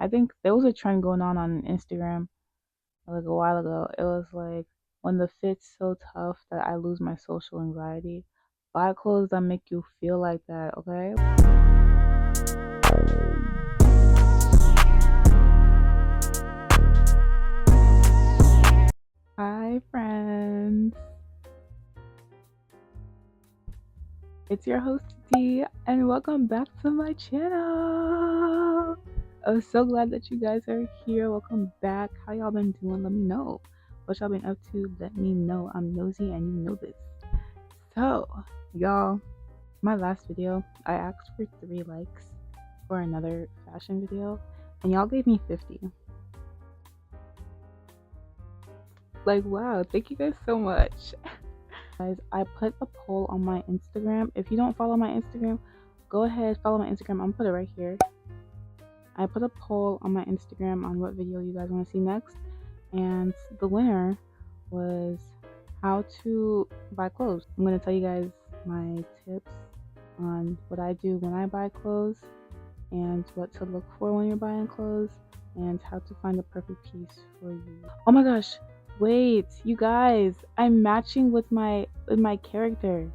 I think there was a trend going on Instagram like a while ago. It was like when the fit's so tough that I lose my social anxiety. Buy clothes that make you feel like that, okay? Hi friends. It's your host D and welcome back to my channel. I'm so glad that you guys are here. Welcome back. How y'all been doing? Let me know. What y'all been up to? Let me know. I'm nosy and you know this. So, y'all, my last video, I asked for 3 likes for another fashion video and y'all gave me 50. Like, wow, thank you guys so much. Guys, I put a poll on my Instagram. If you don't follow my Instagram, go ahead, follow my Instagram. I'm gonna put it right here. I put a poll on my Instagram on what video you guys want to see next, and the winner was how to buy clothes. I'm gonna tell you guys my tips on what I do when I buy clothes and what to look for when you're buying clothes and how to find the perfect piece for you. Oh my gosh, wait, you guys, I'm matching with my character.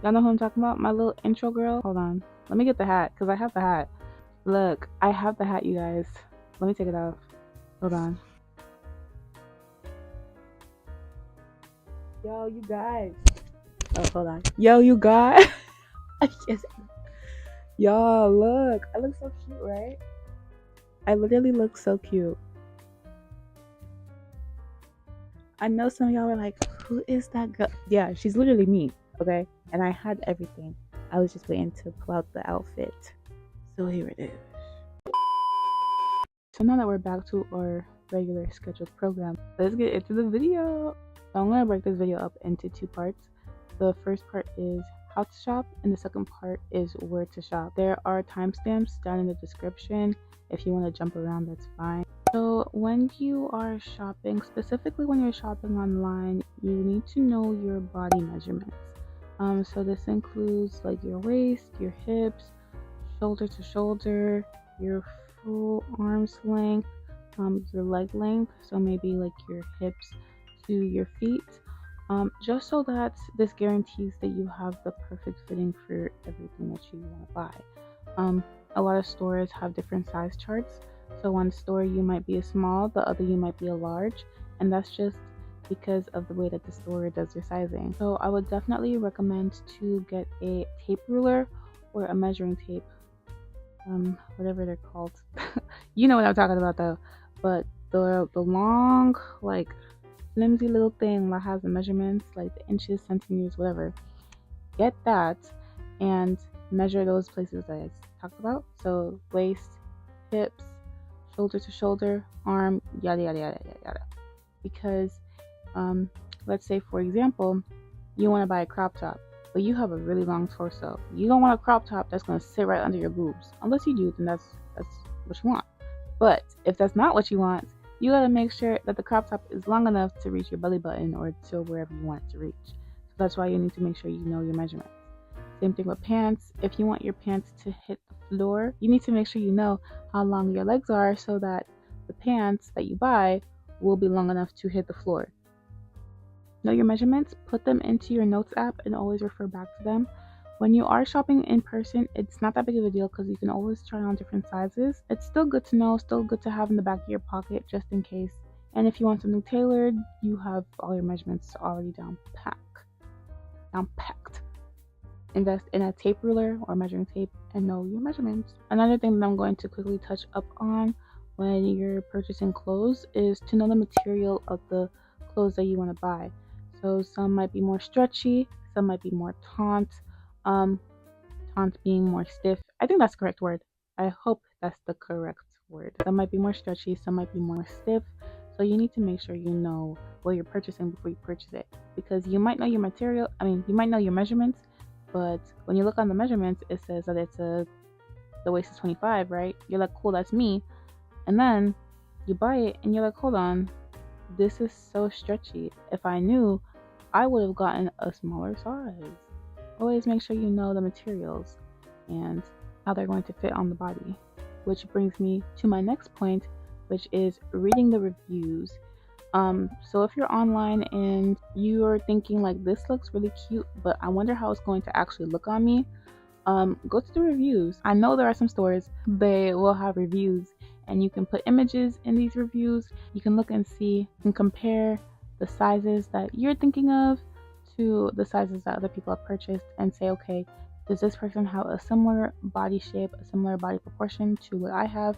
Y'all know who I'm talking about? My little intro girl. Hold on, let me get the hat because I have the hat. Look, I have the hat, you guys. Let me take it off. Hold on. Yo, you guys. Oh, hold on. Yo, you guys. Y'all, look. I look so cute, right? I literally look so cute. I know some of y'all were like, who is that girl? Yeah, she's literally me, okay? And I had everything. I was just waiting to pull out the outfit. So here it is. So now that we're back to our regular scheduled program, let's get into the video. So I'm going to break this video up into 2 parts. The first part is how to shop and the second part is where to shop. There are timestamps down in the description. If you want to jump around, that's fine. So when you are shopping, specifically when you're shopping online, you need to know your body measurements. So this includes like your waist, your hips, shoulder to shoulder, your full arm's length, your leg length, so maybe like your hips to your feet, just so that this guarantees that you have the perfect fitting for everything that you want to buy. A lot of stores have different size charts, so one store you might be a small, the other you might be a large, and that's just because of the way that the store does their sizing. So I would definitely recommend to get a tape ruler or a measuring tape, whatever they're called. You know what I'm talking about though. But the long, like flimsy little thing that has the measurements, like the inches, centimeters, whatever. Get that and measure those places that I talked about. So waist, hips, shoulder to shoulder, arm, yada yada yada yada yada. Because let's say for example, you want to buy a crop top, but you have a really long torso. You don't want a crop top that's going to sit right under your boobs. Unless you do, then that's what you want. But if that's not what you want, you got to make sure that the crop top is long enough to reach your belly button or to wherever you want it to reach. So that's why you need to make sure you know your measurements. Same thing with pants. If you want your pants to hit the floor, you need to make sure you know how long your legs are so that the pants that you buy will be long enough to hit the floor. Know your measurements, put them into your notes app and always refer back to them. When you are shopping in person, it's not that big of a deal because you can always try on different sizes. It's still good to know, still good to have in the back of your pocket just in case. And if you want something tailored, you have all your measurements already down packed. Invest in a tape ruler or measuring tape and know your measurements. Another thing that I'm going to quickly touch up on when you're purchasing clothes is to know the material of the clothes that you want to buy. So some might be more stretchy, some might be more taut, taut being more stiff. I think that's the correct word. I hope that's the correct word. Some might be more stretchy, some might be more stiff. So you need to make sure you know what you're purchasing before you purchase it. Because you might know your material, you might know your measurements, but when you look on the measurements, it says that the waist is 25, right? You're like, cool, that's me. And then you buy it and you're like, hold on, this is so stretchy. If I knew, I would have gotten a smaller size. Always make sure you know the materials and how they're going to fit on the body. which brings me to my next point, which is reading the reviews. So if you're online and you're thinking like, this looks really cute, but I wonder how it's going to actually look on me, go to the reviews. I know there are some stores, they will have reviews and you can put images in these reviews. You can look and see and compare the sizes that you're thinking of to the sizes that other people have purchased and say, okay, does this person have a similar body shape, a similar body proportion to what I have?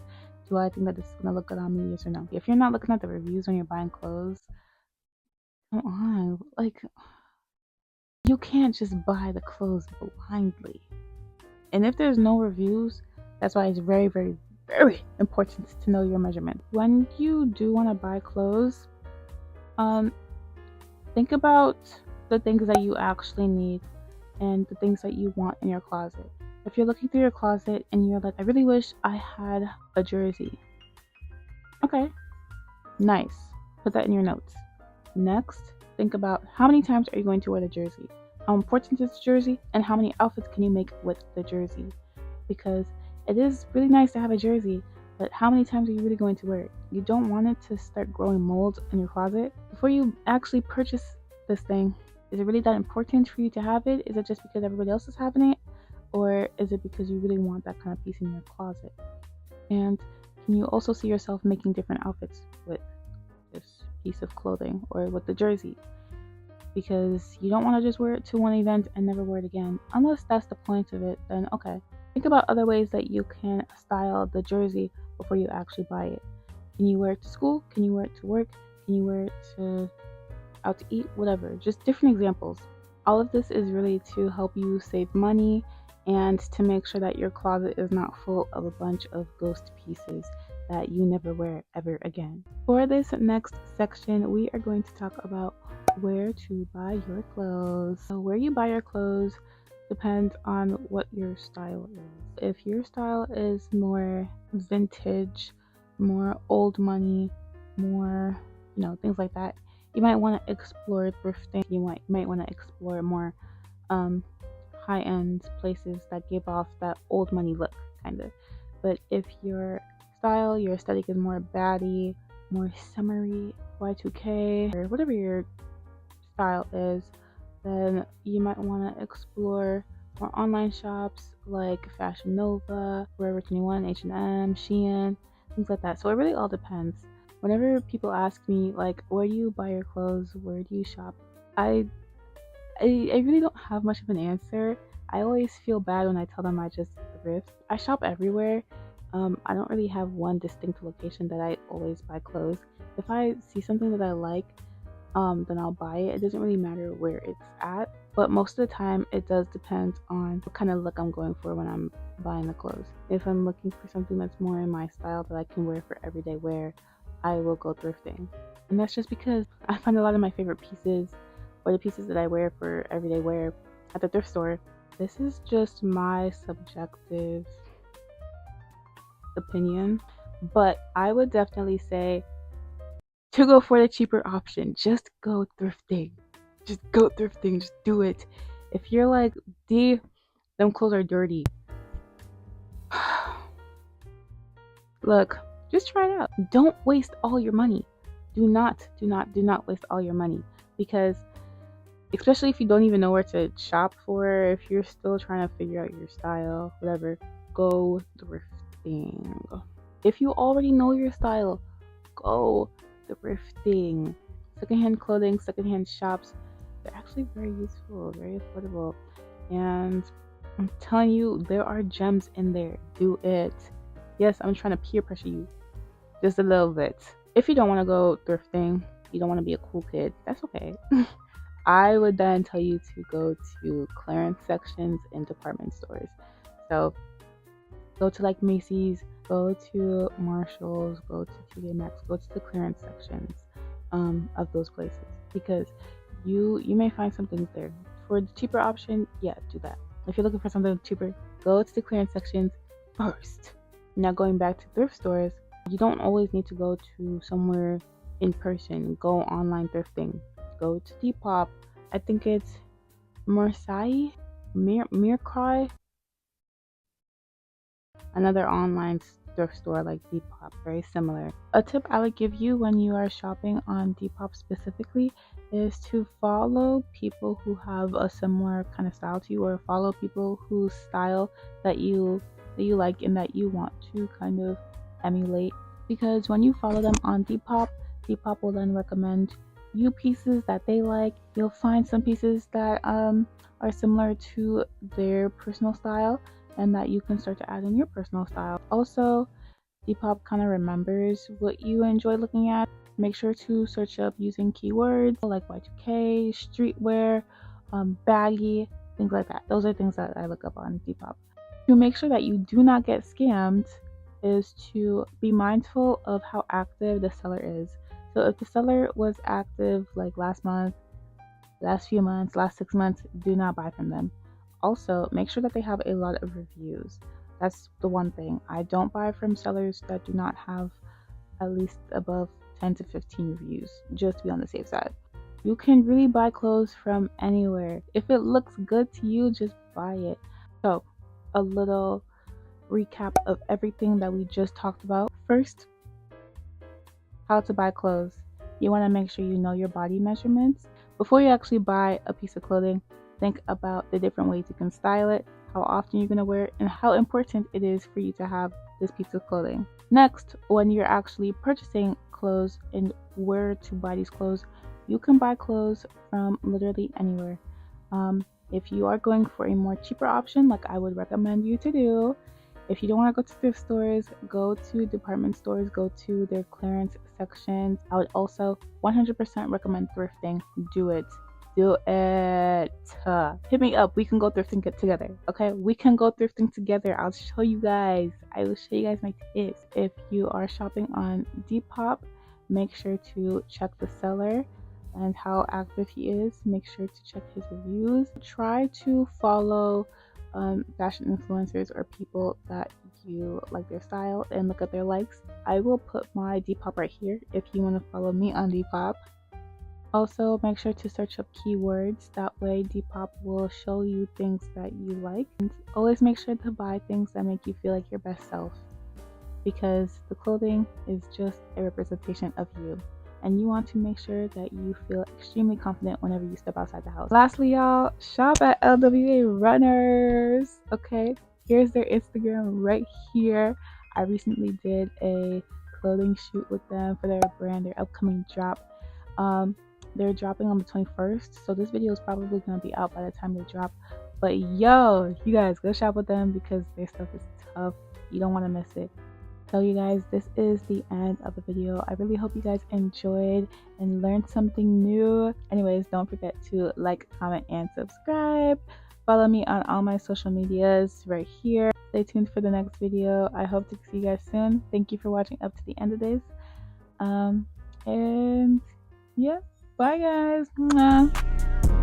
Do I think that this is gonna look good on me? Yes or no? If you're not looking at the reviews when you're buying clothes, come on, like, you can't just buy the clothes blindly. And if there's no reviews, that's why it's very, very, very important to know your measurement. When you do want to buy clothes, think about the things that you actually need and the things that you want in your closet. If you're looking through your closet and you're like, I really wish I had a jersey. Okay, nice. Put that in your notes. Next, think about how many times are you going to wear the jersey? How important is the jersey? And how many outfits can you make with the jersey? Because it is really nice to have a jersey, but how many times are you really going to wear it? You don't want it to start growing mold in your closet. Before you actually purchase this thing, is it really that important for you to have it? Is it just because everybody else is having it? Or is it because you really want that kind of piece in your closet? And can you also see yourself making different outfits with this piece of clothing or with the jersey? Because you don't want to just wear it to one event and never wear it again. Unless that's the point of it, then okay. Think about other ways that you can style the jersey before you actually buy it. Can you wear it to school? Can you wear it to work? Can you wear it to out to eat? Whatever. Just different examples. All of this is really to help you save money and to make sure that your closet is not full of a bunch of ghost pieces that you never wear ever again. For this next section, we are going to talk about where to buy your clothes. So where you buy your clothes depends on what your style is. If your style is more vintage, more old money, more, things like that, you might want to explore thrifting. You might want to explore more high-end places that give off that old money look, kind of. But if your style, your aesthetic is more baddie, more summery, Y2K, or whatever your style is, then you might want to explore more online shops like Fashion Nova, Forever 21, H&M, Shein, things like that. So it really all depends. Whenever people ask me like, where do you buy your clothes, where do you shop, I really don't have much of an answer. I always feel bad when I tell them I just thrift. I shop everywhere. I don't really have one distinct location that I always buy clothes. If I see something that I like, then I'll buy it. It doesn't really matter where it's at, but most of the time it does depend on what kind of look I'm going for when I'm buying the clothes. If I'm looking for something that's more in my style that I can wear for everyday wear, I will go thrifting. And that's just because I find a lot of my favorite pieces or the pieces that I wear for everyday wear at the thrift store. This is just my subjective opinion, but I would definitely say to go for the cheaper option. Just go thrifting. Just go thrifting. Just do it. If you're like, them clothes are dirty. Look, just try it out. Don't waste all your money. Do not waste all your money. Because especially if you don't even know where to shop for, if you're still trying to figure out your style, whatever, go thrifting. If you already know your style, go thrifting. Secondhand clothing, secondhand shops, they're actually very useful, very affordable. And I'm telling you, there are gems in there. Do it. Yes, I'm trying to peer pressure you just a little bit. If you don't want to go thrifting, you don't want to be a cool kid, that's okay. I would then tell you to go to clearance sections in department stores. So go to like Macy's, go to Marshall's, go to TJ Maxx, go to the clearance sections of those places, because you may find something there. For the cheaper option, yeah, do that. If you're looking for something cheaper, go to the clearance sections first. Now going back to thrift stores, you don't always need to go to somewhere in person. Go online thrifting. Go to Depop. I think it's Mircry, another online thrift store like Depop, very similar. A tip I would give you when you are shopping on Depop specifically is to follow people who have a similar kind of style to you, or follow people whose style that you like and that you want to kind of emulate. Because when you follow them on Depop, Depop will then recommend you pieces that they like. You'll find some pieces that are similar to their personal style and that you can start to add in your personal style. Also, Depop kind of remembers what you enjoy looking at. Make sure to search up using keywords like Y2K, streetwear, baggy, things like that. Those are things that I look up on Depop. To make sure that you do not get scammed is to be mindful of how active the seller is. So if the seller was active like last month, last few months, last 6 months, do not buy from them. Also, make sure that they have a lot of reviews. That's the one thing. I don't buy from sellers that do not have at least above 10 to 15 reviews, just to be on the safe side. You can really buy clothes from anywhere. If it looks good to you, just buy it. So, a little recap of everything that we just talked about. First, how to buy clothes. You want to make sure you know your body measurements. Before you actually buy a piece of clothing, think about the different ways you can style it, how often you're going to wear it, and how important it is for you to have this piece of clothing. Next, when you're actually purchasing clothes and where to buy these clothes, you can buy clothes from literally anywhere. If you are going for a more cheaper option, like I would recommend you to do, if you don't want to go to thrift stores, go to department stores, go to their clearance sections. I would also 100% recommend thrifting. Do it. Do it. Hit me up. We can go thrifting together. Okay? We can go thrifting together. I'll show you guys. I will show you guys my tips. If you are shopping on Depop, make sure to check the seller and how active he is. Make sure to check his reviews. Try to follow fashion influencers or people that you like their style and look at their likes. I will put my Depop right here if you want to follow me on Depop. Also, make sure to search up keywords. That way Depop will show you things that you like. And always make sure to buy things that make you feel like your best self, because the clothing is just a representation of you, and you want to make sure that you feel extremely confident whenever you step outside the house. Lastly, y'all, shop at LWArunnerz. Okay, here's their Instagram right here. I recently did a clothing shoot with them for their brand, their upcoming drop. They're dropping on the 21st, so this video is probably going to be out by the time they drop. But yo, you guys go shop with them because their stuff is tough. You don't want to miss it. So you guys, this is the end of the video. I really hope you guys enjoyed and learned something new. Anyways, don't forget to like, comment, and subscribe. Follow me on all my social medias right here. Stay tuned for the next video. I hope to see you guys soon. Thank you for watching up to the end of this. And yeah, bye guys. Mwah.